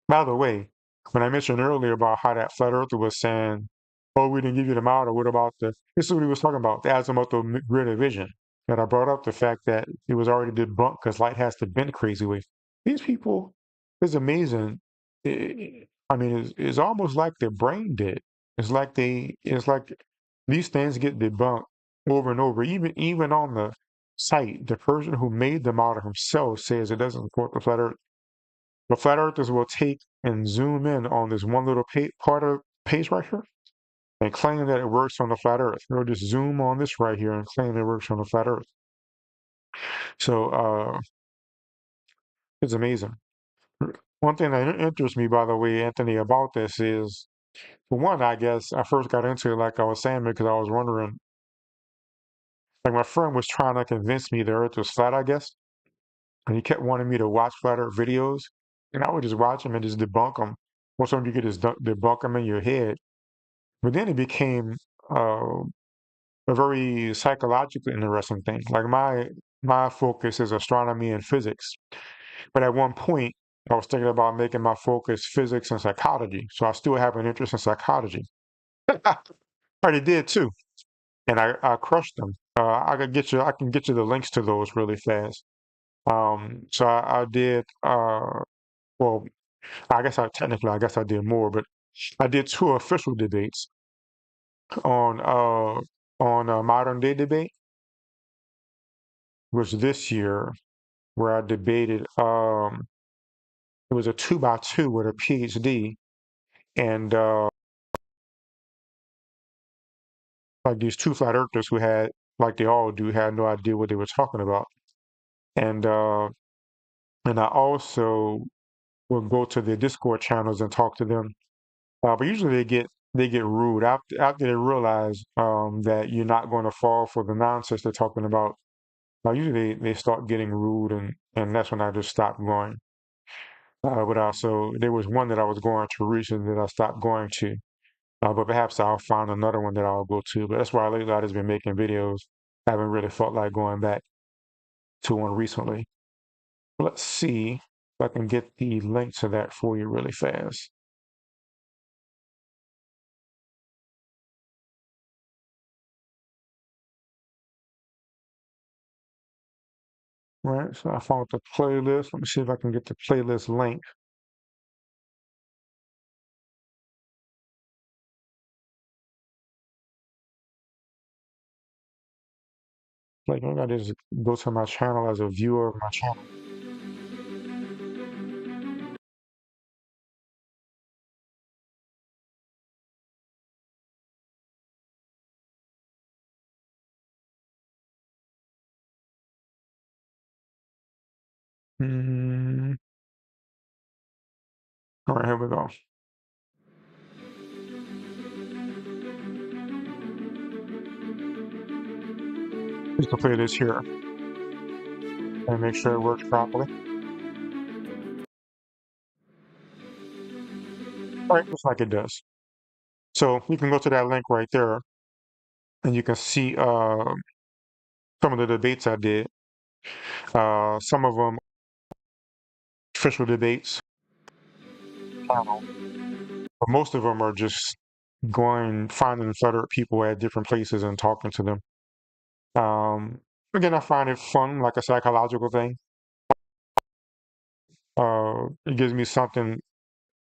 By the way, when I mentioned earlier about how that flat earther was saying, "Oh, we didn't give you the model. What about the?" This is what he was talking about, the azimuthal grid of vision. And I brought up the fact that it was already debunked because light has to bend crazy ways. These people, it's amazing. I mean, it's almost like their brain dead. It's like these things get debunked over and over. Even on the site, the person who made the model himself says it doesn't support the flat Earth. The flat earthers will take and zoom in on this one little part of page right here and claim that it works on the flat earth. They'll just zoom on this right here and claim it works on the flat earth. So it's amazing. One thing that interests me, by the way, Anthony, about this is, for one, I guess I first got into it, like I was saying, because I was wondering, like my friend was trying to convince me the earth was flat, I guess, and he kept wanting me to watch flat earth videos, and I would just watch them and just debunk them. Most of them you could just debunk them in your head. But then it became uh, a very psychologically interesting thing. Like my focus is astronomy and physics, but at one point I was thinking about making my focus physics and psychology. So I still have an interest in psychology. I already did too, and I crushed them. I can get you the links to those really fast. So I did. Well, I guess I did more, but I did two official debates on modern day debate, was this year, where I debated. It was a 2x2 with a PhD, and like these two flat earthers who had, like they all do, had no idea what they were talking about, and I also would go to their Discord channels and talk to them. But usually they get rude after they realize that you're not going to fall for the nonsense they're talking about. Usually they start getting rude, and that's when I just stopped going. But also, there was one that I was going to recently that I stopped going to. But perhaps I'll find another one that I'll go to. But that's why lately I've just been making videos. I haven't really felt like going back to one recently. Let's see if I can get the link to that for you really fast. Right, so I found the playlist. Let me see if I can get the playlist link. Like, I gotta just go to my channel as a viewer of my channel. All right, here we go. Just to play this here and make sure it works properly. All right, looks like it does. So you can go to that link right there, and you can see some of the debates I did. Some of them official debates, but most of them are just finding Confederate people at different places and talking to them. Again, I find it fun, like a psychological thing. It gives me something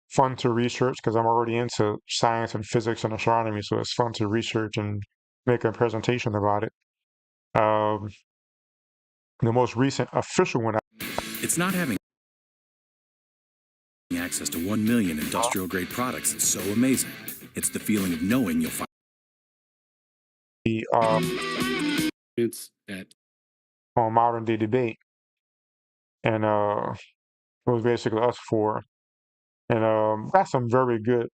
fun to research because I'm already into science and physics and astronomy, so it's fun to research and make a presentation about it. The most recent official one. It's not having access to 1 million industrial grade products that's so amazing. It's the feeling of knowing you'll find It's on modern day debate, and it was basically us four, and got some very good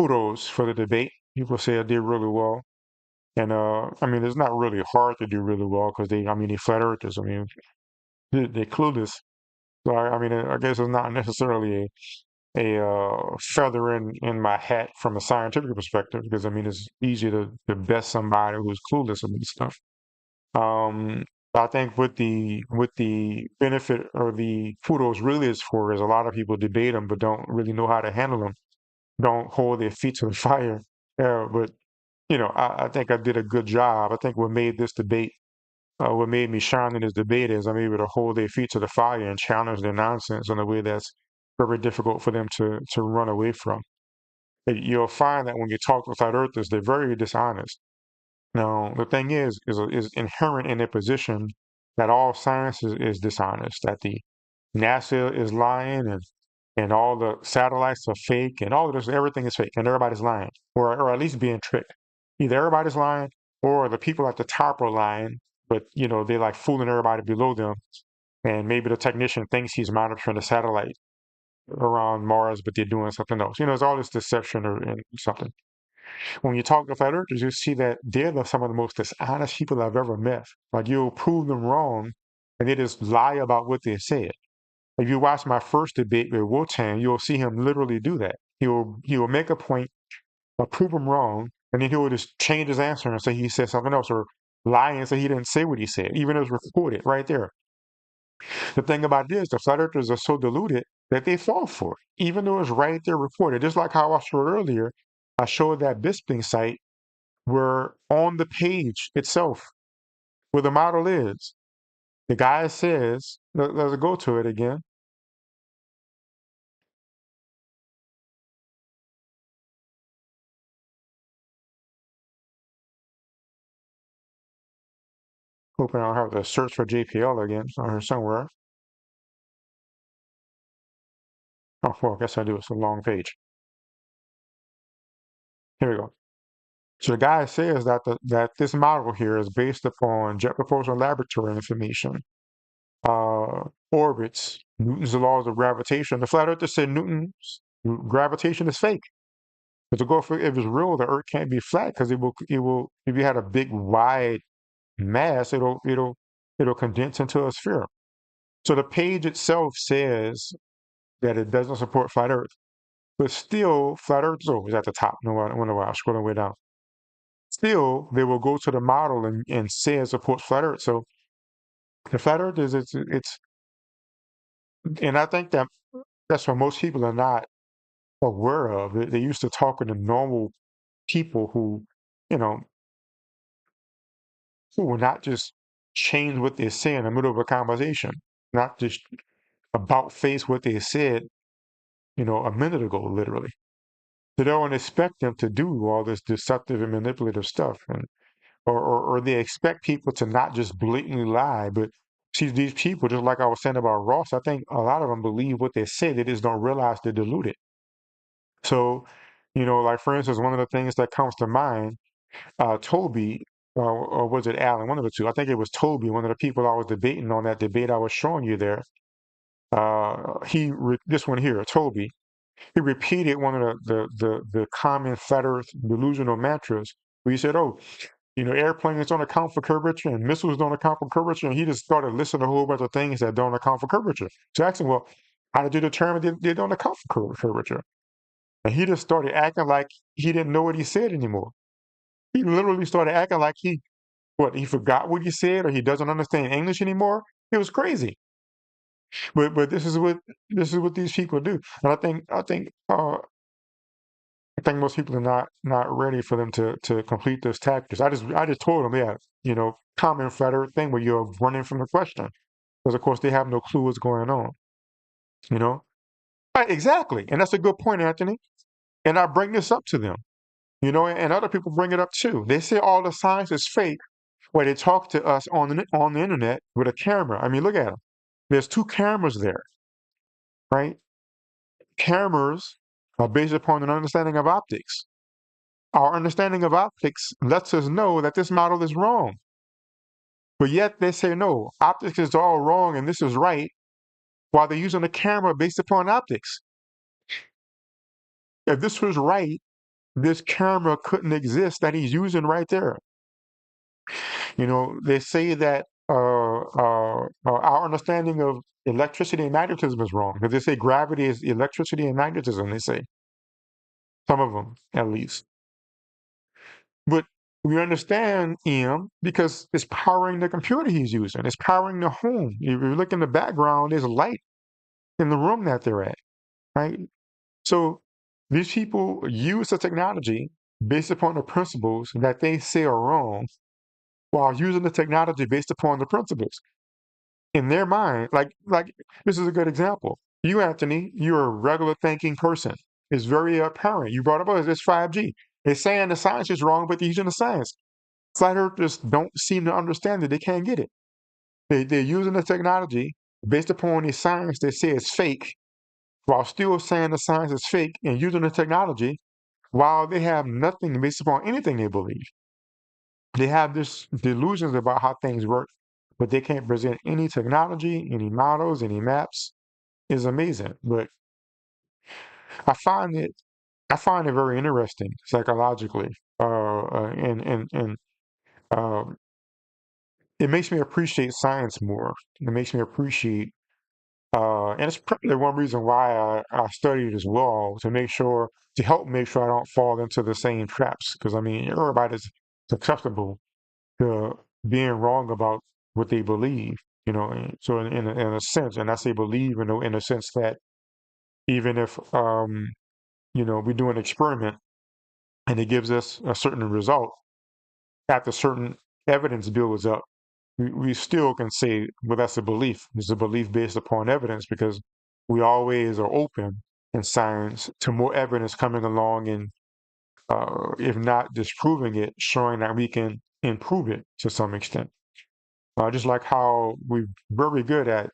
kudos for the debate. People say I did really well. And I mean, it's not really hard to do really well because they flat earthers. I mean, they're clueless. So I mean, I guess it's not necessarily a feather in my hat from a scientific perspective because I mean, it's easy to best somebody who's clueless about stuff. Um, I think what the benefit or the kudos really is for is a lot of people debate them but don't really know how to handle them, don't hold their feet to the fire. Yeah, but I think I did a good job. I think what made this debate, what made me shine in this debate is I'm able to hold their feet to the fire and challenge their nonsense in a way that's very difficult for them to run away from. You'll find that when you talk to flat earthers, they're very dishonest. Now, the thing is inherent in their position that all science is dishonest, that the NASA is lying and all the satellites are fake and all of this, everything is fake and everybody's lying or at least being tricked. Either everybody's lying or the people at the top are lying, but they're like fooling everybody below them. And maybe the technician thinks he's monitoring the satellite around Mars, but they're doing something else. It's all this deception or something. When you talk to flat earthers, you see that they're some of the most dishonest people I've ever met. Like you'll prove them wrong, and they just lie about what they said. If you watch my first debate with Wotan, you'll see him literally do that. He will make a point, prove him wrong, and then he will just change his answer and say he said something else, or lie and say he didn't say what he said, even though it's recorded right there. The thing about this, the flat earthers are so deluded that they fall for it, even though it's right there recorded. Just like how I showed earlier, I showed that Bisping site where on the page itself, where the model is, the guy says, let's go to it again. Hoping I'll have to search for JPL again on here somewhere. Oh, well, I guess I do. It's a long page. Here we go. So the guy says that this model here is based upon jet propulsion laboratory information, orbits, Newton's laws of gravitation. The flat earthers said Newton's gravitation is fake. But to go for if it's real, the Earth can't be flat because it will if you had a big wide mass, it'll condense into a sphere. So the page itself says that it doesn't support flat Earth, but still flat Earth is always at the top. No wonder why I'm scrolling way down. Still, they will go to the model and say it supports flat Earth. So the flat Earth is it's and I think that's what most people are not aware of. They used to talking to normal people you know, who will not just change what they say in the middle of a conversation, not just about face what they said, a minute ago, literally. They don't expect them to do all this deceptive and manipulative stuff, or they expect people to not just blatantly lie. But see, these people, just like I was saying about Ross, I think a lot of them believe what they say. They just don't realize they're deluded. So, like for instance, one of the things that comes to mind, Toby, or was it Alan? One of the two. I think it was Toby, one of the people I was debating on that debate I was showing you there. This one here, Toby, he repeated one of the common flat Earth delusional mantras where he said, "Oh, airplanes don't account for curvature and missiles don't account for curvature," and he just started listing a whole bunch of things that don't account for curvature. So I asked him, "Well, how did you determine they don't account for curvature?" And he just started acting like he didn't know what he said anymore. He literally started acting like he forgot what he said or he doesn't understand English anymore. It was crazy. But this is what these people do, and I think most people are not ready for them to complete those tactics. I just told them, yeah, common flat Earth thing where you're running from the question because of course they have no clue what's going on. Right, exactly, and that's a good point, Anthony. And I bring this up to them, and other people bring it up too. They say all the science is fake. Where they talk to us on the internet with a camera. I mean, look at them. There's two cameras there, right? Cameras are based upon an understanding of optics. Our understanding of optics lets us know that this model is wrong. But yet they say, no, optics is all wrong and this is right, while they're using a camera based upon optics. If this was right, this camera couldn't exist that he's using right there. You know, they say that our understanding of electricity and magnetism is wrong because they say gravity is electricity and magnetism. They say some of them, at least. But we understand EM because it's powering the computer he's using. It's powering the home. If you look in the background, there's light in the room that they're at, right? So these people use the technology based upon the principles that they say are wrong while using the technology based upon the principles. In their mind, like this is a good example. You, Anthony, you're a regular thinking person. It's very apparent. You brought up it's 5G. They're saying the science is wrong, but they're using the science. Flat earthers don't seem to understand it. They can't get it. They're using the technology based upon the science they say is fake, while still saying the science is fake and using the technology while they have nothing based upon anything they believe. They have this delusions about how things work, but they can't present any technology, any models, any maps. It's amazing. But I find it I find it very interesting psychologically. And um, it makes me appreciate science more. It makes me appreciate and it's probably one reason why I studied as well to help make sure I don't fall into the same traps. Because I mean, everybody's susceptible to being wrong about what they believe, you know. And so in a sense, and I say believe in a sense that even if you know, we do an experiment and it gives us a certain result, after certain evidence builds up, we still can say, well, that's a belief. It's a belief based upon evidence because we always are open in science to more evidence coming along and, if not disproving it, showing that we can improve it to some extent. Just like how we're very good at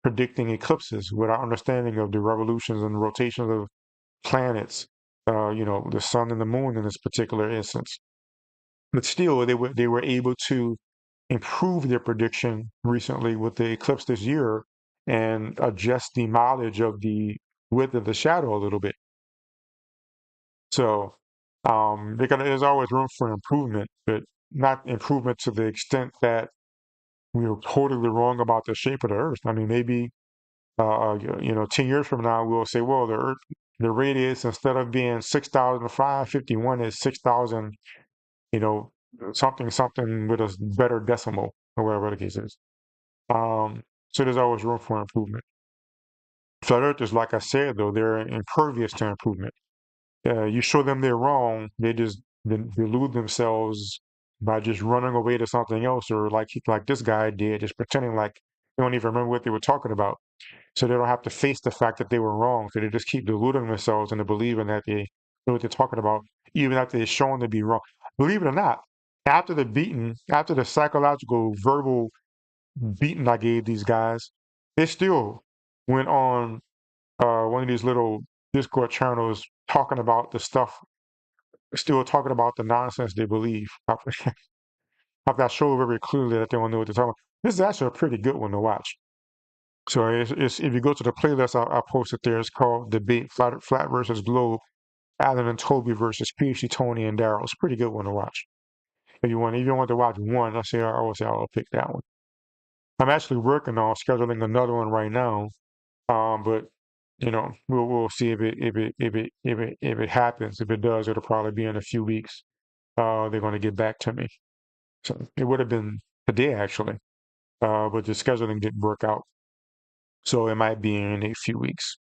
predicting eclipses with our understanding of the revolutions and rotations of planets, you know, the sun and the moon in this particular instance. But still, they were able to improve their prediction recently with the eclipse this year and adjust the mileage of the width of the shadow a little bit. So there's always room for improvement, but not improvement to the extent that we were totally wrong about the shape of the Earth. I mean, maybe you know, 10 years from now we'll say, well, the Earth, the radius instead of being 6,551 is 6,000, you know, something with a better decimal or whatever the case is. So there's always room for improvement. Flat earthers, like I said, though, they're impervious to improvement. You show them they're wrong, they just delude themselves by just running away to something else, or like this guy did, just pretending like they don't even remember what they were talking about. So they don't have to face the fact that they were wrong. So they just keep deluding themselves into believing that they know what they're talking about, even after they're shown to be wrong. Believe it or not, after the psychological, verbal beating I gave these guys, they still went on one of these little Discord channels talking about the stuff, still talking about the nonsense they believe. After I showed very clearly that they don't know what they're talking about. This is actually a pretty good one to watch. So it's if you go to the playlist I posted there, it's called Debate Flat versus Globe, Alan and Toby versus PhD Tony and Darryl. It's a pretty good one to watch. If you want to watch one, I would say I'll pick that one. I'm actually working on scheduling another one right now. But you know, we'll see if it happens. If it does, it'll probably be in a few weeks. They're going to get back to me. So it would have been today actually, but the scheduling didn't work out. So it might be in a few weeks.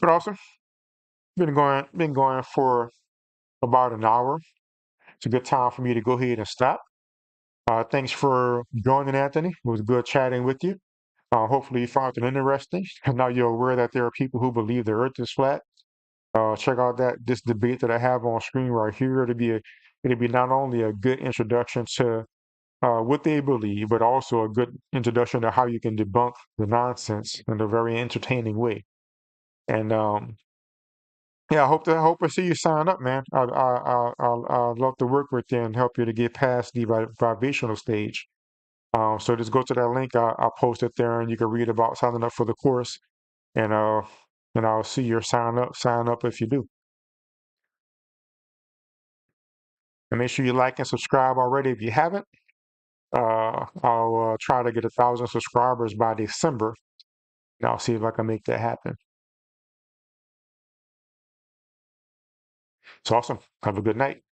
But also, been going for about an hour. It's a good time for me to go ahead and stop. Thanks for joining, Anthony. It was good chatting with you. Hopefully you found it interesting. Now you're aware that there are people who believe the Earth is flat. Check out this debate that I have on screen right here. It'll be not only a good introduction to what they believe, but also a good introduction to how you can debunk the nonsense in a very entertaining way. And yeah, I hope I see you sign up, man. I'd love to work with you and help you to get past the vibrational stage. So just go to that link. I'll post it there, and you can read about signing up for the course. And I'll see your sign up if you do. And make sure you like and subscribe already if you haven't. I'll try to get 1,000 subscribers by December. And I'll see if I can make that happen. It's awesome. Have a good night.